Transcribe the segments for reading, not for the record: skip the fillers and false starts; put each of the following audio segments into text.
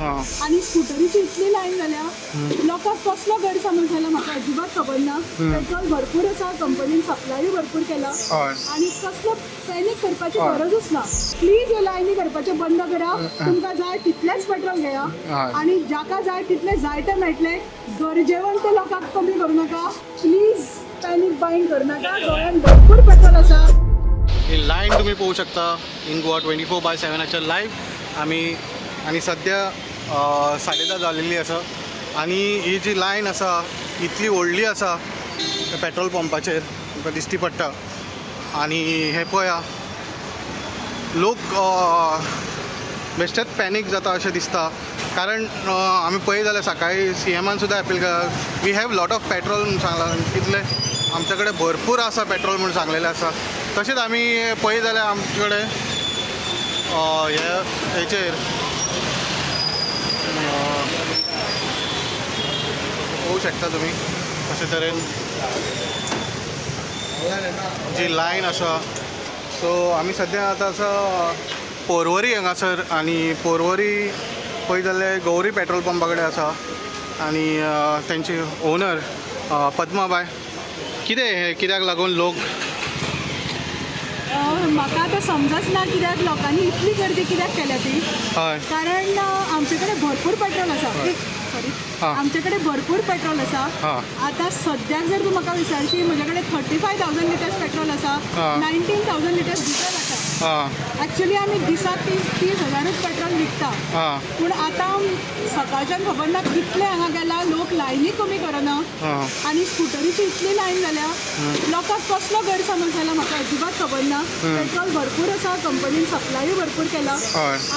आणि स्कूटरीची इतली लायन जाल्या लोकांक कसलो गैरसमज जाला म्हाका अजिबात खबर ना. पेट्रोल भरपूर आसा, कंपनीन सप्लाय भरपूर केला आणि कसलो पॅनीक करपाची गरजूच ना. प्लीज ह्यो लायनी करपाचें बंद करा. तुमकां जाय तितलेंच पेट्रोल घेया आणि जाका जाय तितले जायते मेळटले. गरजेवंत लोकांक कमी करूं नाका. प्लीज पॅनीक बायंग करूं नाका. गोंयांत भरपूर पेट्रोल आसा. ही लायन तुम्ही पाहू शकता इन गोवा 24/7 लाईव्ह आम्ही. आणि सध्या 10:30 जालेली आसा आणि ही जी लायन आसा इतली व्हडली आसा पेट्रोल पंपाचेर तुमकां दिश्टी पडटा. आणि हे पळया लोक बेश्टेच पॅनीक जाता अशें दिसता. कारण आमी पळयत जाल्यार सकाळी CMन सुद्दां अपील केला we have lot of petrol म्हणून सांगलां. कितले आमचे कडेन भरपूर आसा पेट्रोल म्हणून सांगलेलें आसा. तशेंच आमी पळयत जाल्यार आमचे कडेन हेचेर पळोवंक शकता तुमी अशे तरेन जी लायन आसा. सो आमी सद्या आतां आसा पर्वरी हांगासर आणि पर्वरी पळयत जाल्यार गौरी पेट्रोल पंपा कडेन आसा आणि तेंची ओनर पद्माबाई. कित्याक लागून लोक म्हाका आतां समजच ना कित्याक लोकांनी इतली गर्दी कित्याक केल्या ती. कारण आमचे कडेन भरपूर पेट्रोल आसा. सॉरी आमचे कडेन भरपूर पेट्रोल आसा. आतां सद्याक जर तूं म्हाका विचारशी म्हजे कडेन 35,000 लिटर्स पेट्रोल आसा, 19,000 लिटर्स डिझल आसा. एक्चुअली आमी दिसाक 30,000च पेट्रोल विकता. पूण आतां सकाळच्यान खबर ना कितले हांगा गेला लोक लायनी कमी करना आणि स्कूटरीची इतली लायन जाल्या लोकांक कसलो गैरसमज जाला म्हाका अजिबात खबर ना. पेट्रोल भरपूर आसा, कंपनीन सप्लाय भरपूर केला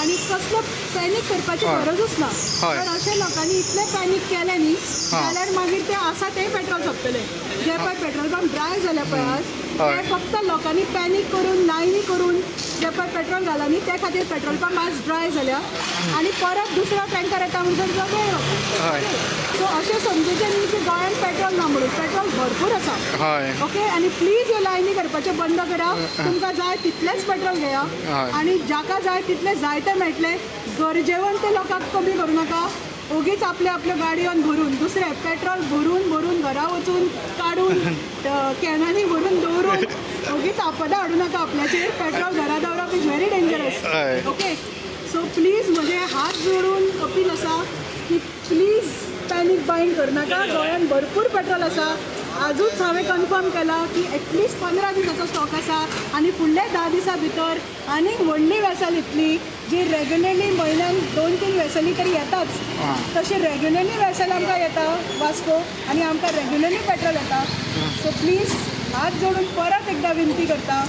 आणि कसलो पॅनीक करपाची गरजूच ना. पण अशे लोकांनी इतले पॅनीक केले न्ही जाल्यार मागीर ते आसा ते पेट्रोल सोंपतले. जे पळय पेट्रोल पंप ड्राय जाल्या पळय आज ते फक्त लोकांनी पॅनीक करून लायनी करून जे पळय पेट्रोल घाला न्ही ते खातीर पेट्रोल पंप आज ड्राय जाल्या आणि परत दुसरो टँकर येता म्हणून तो वेळ. सो अशें समजुचें न्ही की गोंयांत पेट्रोल ना म्हणून. पेट्रोल भरपूर आसा. ओके आणि प्लीज ह्यो लायनी करपाचें बंद करा. तुमकां जाय तितलेंच पेट्रोल घेया आणि जाका जाय तितले जायते मेळटले. गरजेवंत लोकांक कमी करूं नाका. उगीच आपल्या गाडयोन भरून दुसरे पेट्रोल भरून घरा वचून काडून कॅनांनी भरून दवरून उगीच आपदा हाडूं नाका आपल्याचेर. पेट्रोल घरा दवरप is very dangerous. Okay so please म्हजे हात जोडून अपील आसा की प्लीज पॅनीक बायंग करूं नाका. गोंयांत भरपूर पेट्रोल आसा. आजूच हांवें कन्फर्म केला की एटलिस्ट 15 दिसाचो स्टॉक आसा आणि फुडले 10 दिसां भितर आनीक व्हडली वेसल येतली जी रेग्युलरली म्हयन्यान 2-3 वेसली तरी येताच. तशी रेग्युलरली वेसल आमकां येता वास्को आणि आमकां रेग्युलरली पेट्रोल येता. सो प्लीज हात जोडून परत एकदा विनंती करता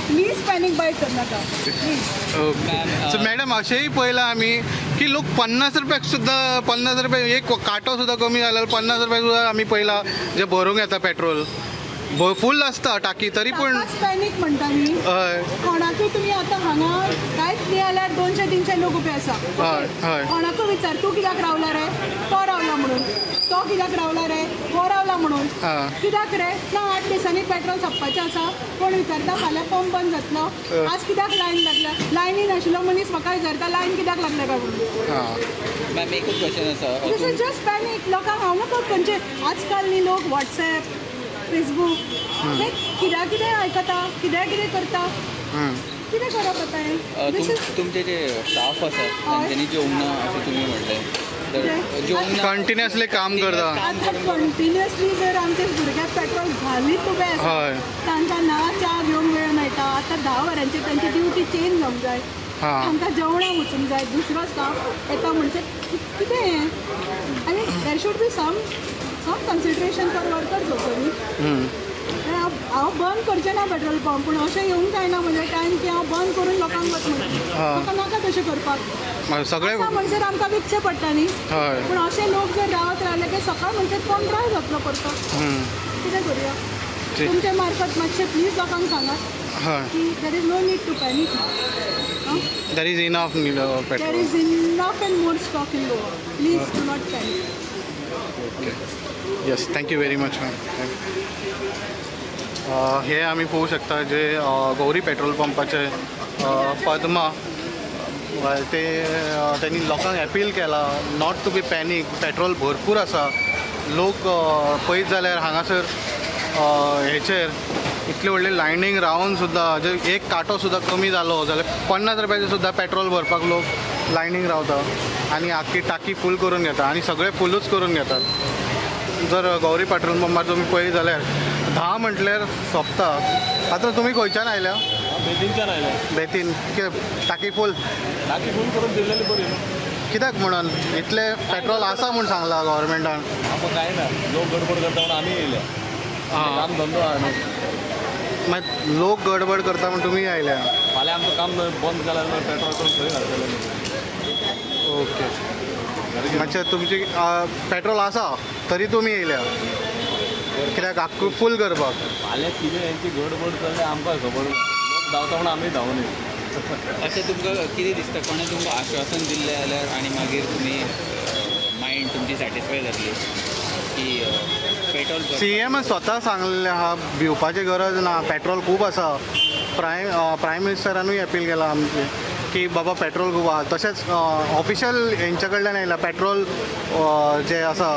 प्लीज पॅनीक बाय करूं नाका प्लीज. सो मॅडम अशेंय पळयलां आमी की लोक 50 रुपयाक सुद्दां 50 रुपया एक कांटो सुद्दां कमी जाल्यार 50 रुपयाक सुद्दां आमी पळयलां जे भरूंक येता पेट्रोल. फूल आसता टाकी तरी पूण पॅनीक म्हणटा न्ही. कोणाकूय तुमी आतां हांगा कांयच न्ही जाल्यार 200-300 लोक उबे आसा. कोणाकूय विचार तूं कित्याक रावला रे, तो रावला म्हणून, तो कित्याक रावला रे, हो रावला म्हणून. कित्याक रे ना 8 दिसांनी पेट्रोल सोंपपाचें आसा. कोण विचारता फाल्यां पंप बंद जातलो, आज कित्याक लायन लागल्या. लायनीन आशिल्लो मनीस म्हाका विचारता लायन कित्याक लागल्या काय म्हणून. मॅम एकूच क्वेश्चन आसा. दिस इज जस्ट पॅनीक. लोकांक हांव नकळो खंयचे आजकाल न्ही लोक व्हॉट्सॅप फेसबूक ते कितें आयकता कितें करता. कितें करप आतां हें. तुमचे जे स्टाफ आसा तांच्यांनी जेवंक ना अशें तुमी म्हणलें. कंटिन्युअसली काम करता. आतां कंटिन्युअसली जर आमचे भुरगे पेट्रोल घालीत उबे आसा तांकां ना च्या घेवंक वेळ मेळटा. आतां 10 वरांची तांची ड्युटी चेंज जावंक जाय. तांकां जेवणाक वचूंक जाय. दुसरो स्टाफ येता म्हणजे कितें हें. आनी there should be some consideration for workers also न्ही. हांव बंद करचें ना पेट्रोल पंप पूण अशें येवंक जायना म्हणजे टायम की हांव बंद करून लोकांक वचूं. म्हाका नाका तशें करपाक. सगळे म्हणसर आमकां विकचें पडटा न्ही. पूण अशे लोक जर रावत रावले की सकाळ म्हणसर कोण ड्राय जातलो परतो. कितें करुया. तुमचे मार्फत मातशें प्लीज लोकांक सांगात की there is no need to panic. There is enough petrol. There is enough and more stock in Goa. Please do not panic. Yes thank you very much ma'am. हे आम्ही पाहू शकता जे गौरी पेट्रोल पंपाचे पद्मा त्यांनी लोकांक अपील केला not to be panic. Petrol भरपूर आसा. लोक पळयत जाल्यार हांगासर हेचेर इतले व्हडले लायनीक रावन सुद्दां जर एक कांटो सुद्दां कमी जालो जाल्यार 50 रुपयाचें सुद्दां पेट्रोल भरपाक लोक लायनीक रावता आनी आख्खी टाकी फूल करून घेता आनी सगळे फुलूच करून घेतात. जर गौरी पेट्रोल पंपार तुमी पळयत जाल्यार 10 म्हटल्यार सोंपता. आतां तुमी खंयच्यान आयल्या? बेतीनच्यान आयले. बेतीन टाकी फूल करून दिलेली बरी कित्याक म्हणून इतले पेट्रोल आसा म्हूण सांगला गव्हर्मेंटान. आमकां काय ना, लोक गडबड करता म्हणून आमी येयले. काम धंदो आहा न्हू. मागीर लोक गडबड करता म्हूण तुमी आयल्या. फाल्यां आमकां काम बंद जाल्यार पेट्रोल करून खंय घालतले. ओके मातशें तुमची पेट्रोल आसा तरी तुमी येयल्या कित्याक आख्खो फूल करपाक. फाल्यां कितें हेंची गडबड जाल्यार आमकां खबर ना. लोक धांवता म्हणून आमी धांवून येयले. अशें तुमकां कितें दिसता कोणें तुमकां आश्वासन दिल्लें जाल्यार आनी मागीर तुमी मायंड तुमची सॅटिस्फाय जातली की पेट्रोल CM स्वता सांगलेलें आहा भिवपाची गरज ना. पेट्रोल खूब आसा. प्रायम मिनिस्टरानूय अपील केला आमचे की बाबा पेट्रोल खूब आहा. तशेंच ऑफिशियल हेंच्या कडल्यान येयला पेट्रोल जे आसा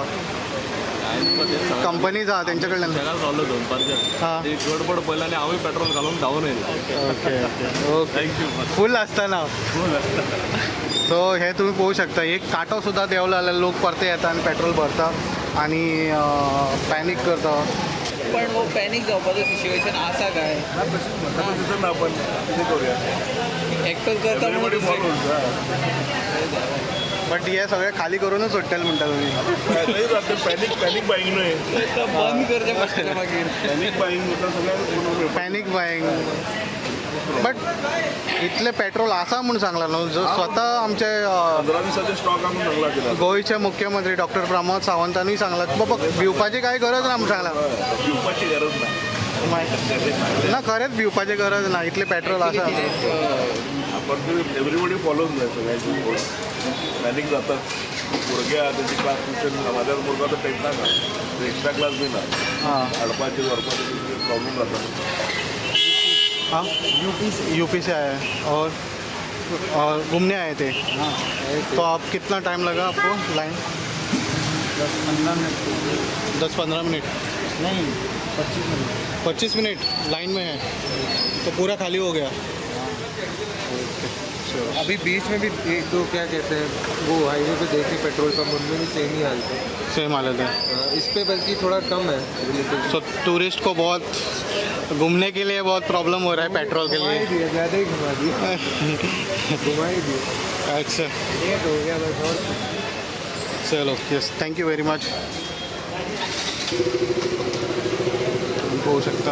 कंपनीज आहा तेंच्या कडल्यान. जगात रावलो दनपारच्या ती गडबड पळयला आनी हांवूय पेट्रोल घालून धांवून येयलो. Okay thank you. फूल आसतना सो हे तुमी पळोवंक शकता. एक कांटो सुद्दां देंवलो जाल्यार लोक परते येता आनी पेट्रोल भरता आनी पॅनीक करता. पण हो पॅनीक जावपाचो सिच्युएशन आसा काय? आपण कितें करूया. एकटोच करता म्हणून बट हे सगळे खाली करूनच सोडटले म्हणटा तुमी. पॅनिक बाईंग न्हय. बंद करचें पडटलें मागीर. पॅनिक बाईंग सगळ्यांक पॅनीक बायींग. बट इतले पेट्रोल आसा म्हूण सांगला न्हू. स्वता आमचे 15 दिसाचे स्टॉक आमी सांगला कितें. गोंयचे मुख्यमंत्री डॉक्टर प्रमोद सावंतानूय सांगला की बाबा भिवपाची कांय गरज ना म्हूण सांगला. भिवपाची गरज ना. ना खरेंच भिवपाची गरज ना. इतले पेट्रोल आसा. आपण एवरीबडी फॉलोच जाय सगळ्यांची. पॅनिक जातात. भुरगे आहा तेंची क्लास ट्युशन म्हाज्या भुरगो तर टेंथाक आहा. एक्स्ट्रा क्लास बी ना. हाडपाची व्हरपाची प्रॉब्लम जाता. हाँ यूपी से आया है और घूमने आए थे. तो आप कितना टाइम लगा आपको लाइन? 10-15 मिनट नहीं 25 मिनट लाइन में है तो पूरा खाली हो गया. अभी बीच में भी एक दो क्या कहते हैं वो हाईवे पे देखे पेट्रोल पंप उनमें भी सेम ही हालत है. सेम हालत है. इस पे बल्कि थोड़ा कम है रिलेटिव. सो टूरिस्ट को बहुत घूमने के लिए बहुत प्रॉब्लम हो रहा है पेट्रोल के लिए. ज़्यादा ही घुमा दिया. घुमा ही दिया. अच्छा लेट हो गया बस. और चलो yes thank you very much. हो सकता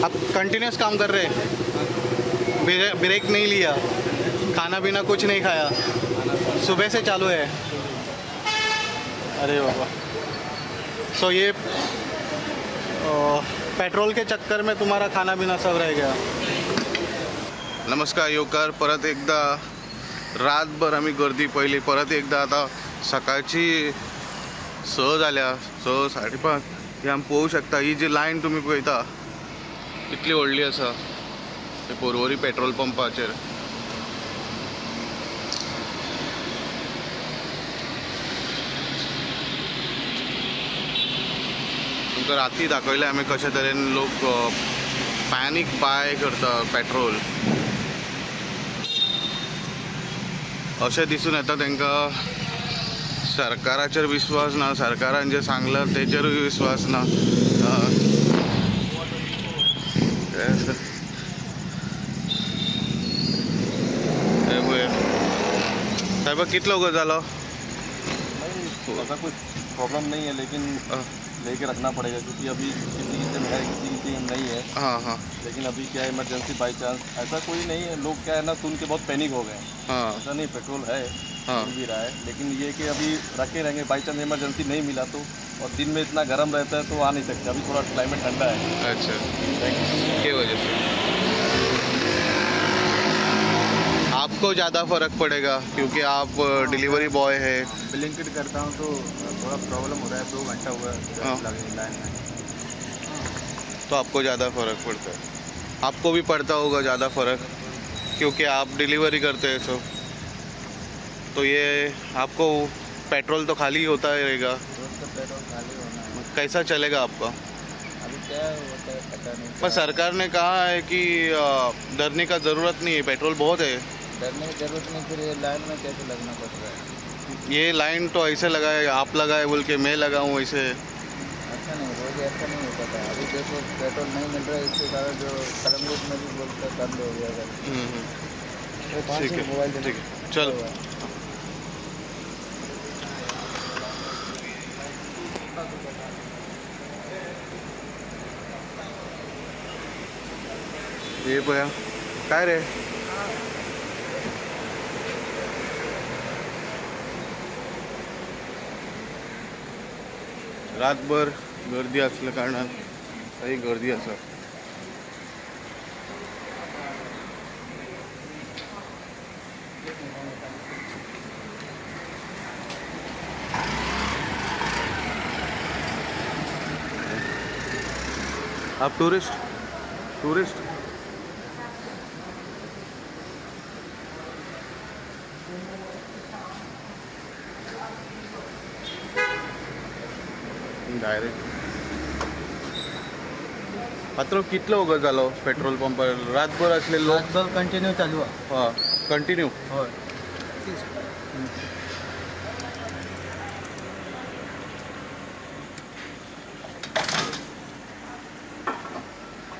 आप कंटिन्यूस काम कर रहे हैं. ब्रेक नहीं लिया. खाना पीना कुछ नहीं खाया. सुबह से चालू है. अरे बाबा. सो ये पेट्रोल के चक्कर में तुम्हारा खाना पीना सब रह गया. नमस्कार योगकार. परत एकदा रातभर आम्ही गर्दी पयली. परत एकदा आता सकाळची 6 जाल्या 6:30 हे आमी पळोवंक शकता. ही जी लायन तुम्ही पळयता कितली व्हडली आसा ते पर्वरी पेट्रोल पंपाचेर. तुमकां राती दाखयलें आमी कशे तरेन लोक पॅनीक बाय करता पेट्रोल. अशें दिसून येता तांकां सरकाराचेर विश्वास ना. सरकारान जें सांगलां तेचेरूय विश्वास ना. साहेब कितलो गो जालो? ऐसा कुछ प्रॉब्लम नहीं है लेकिन लेके रखना पड़ेगा क्योंकि अभी किसी की है किसी की नहीं है. हाँ हाँ. लेकिन अभी क्या इमरजेंसी बाई चांस ऐसा कोई नहीं है. लोग क्या है ना सुन के बहुत पैनिक हो गए. हाँ ऐसा नहीं पेट्रोल है हाँ. मिल भी रहा है लेकिन ये कि अभी रखे रहेंगे बाई चांस इमरजेंसी नहीं मिला तो. और दिन में इतना गर्म रहता है तो आ नहीं सकते. अभी थोड़ा क्लाइमेट ठंडा है. अच्छा के वजह से आपको ज़्यादा फ़र्क पड़ेगा क्योंकि आप डिलीवरी बॉय है. ब्लिंकिट करता हूँ तो थोड़ा प्रॉब्लम हो रहा है. 2 घंटा हुआ हाँ. लगे लाइन में. तो आपको ज़्यादा फ़र्क पड़ता है. आपको भी पड़ता होगा ज़्यादा फ़र्क क्योंकि आप डिलीवरी करते हैं. सो तो ये आपको पेट्रोल तो खाली होता रहेगा, रोज का पेट्रोल खाली होना है। कैसा चलेगा आपका? अभी क्या होता है पता नहीं। पर सरकार ने कहा है कि डरने का ज़रूरत नहीं है, पेट्रोल बहुत है। डरने की जरूरत नहीं, फिर ये लाइन में कैसे लगना पड़ रहा है? ये लाइन तो ऐसे लगाए, आप लगाए बोल के मैं लगाऊँ वैसे। ऐसा नहीं, रोज ऐसा नहीं होता था। अभी देखो पेट्रोल नहीं मिल रहा है, इसके कारण जो कलंगुट में भी बोलते बंद हो गया है। ठीक है, ठीक है, चल। ये बया काय रे? रातभर गर्दी असल्या कारणान काही गर्दी असा. आप टूरिस्ट डायरेक्ट पात्र कितलं वगैरे झालं पेट्रोल पंप रातभर असले लोक कंटिन्यू चालू आहे. हा कंटिन्यू. होय.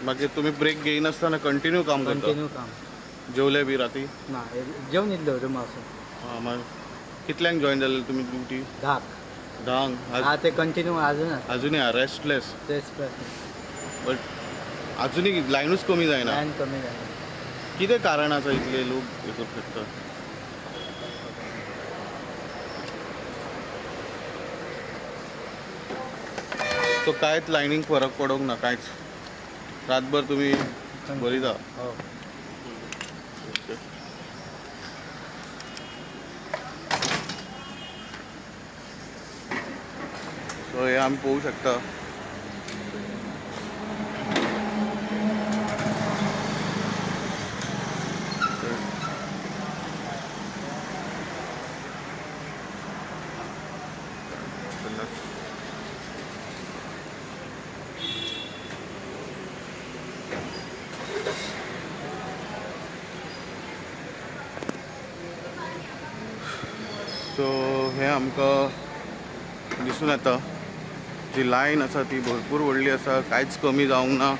मग तुम्ही ब्रेक घेईन असताना कंटिन्यू काम करता? कंटिन्यू काम. जेवले बी राती? ना जेवण येतलो होतो मासं. हां, मग कितल्यांक जॉईन झाले तुम्ही ड्युटी? 10 हा ते कंटिन्यू अजून अजूनही रेस्टलेस तेच बट अजूनही लाईनच कमी जायना. लाईन कमी झाली. किती कारण असं इथले लोक हे करू शकतात? तो कायच लाईनिंग फरक पडोक ना कायच. रातभर तुम्ही बरी जा. हो. सो हे आम्ही पाहू शकता. सो हे आमकां दिसून येता जी लायन आसा ती भरपूर व्हडली आसा, कांयच कमी जावंक ना.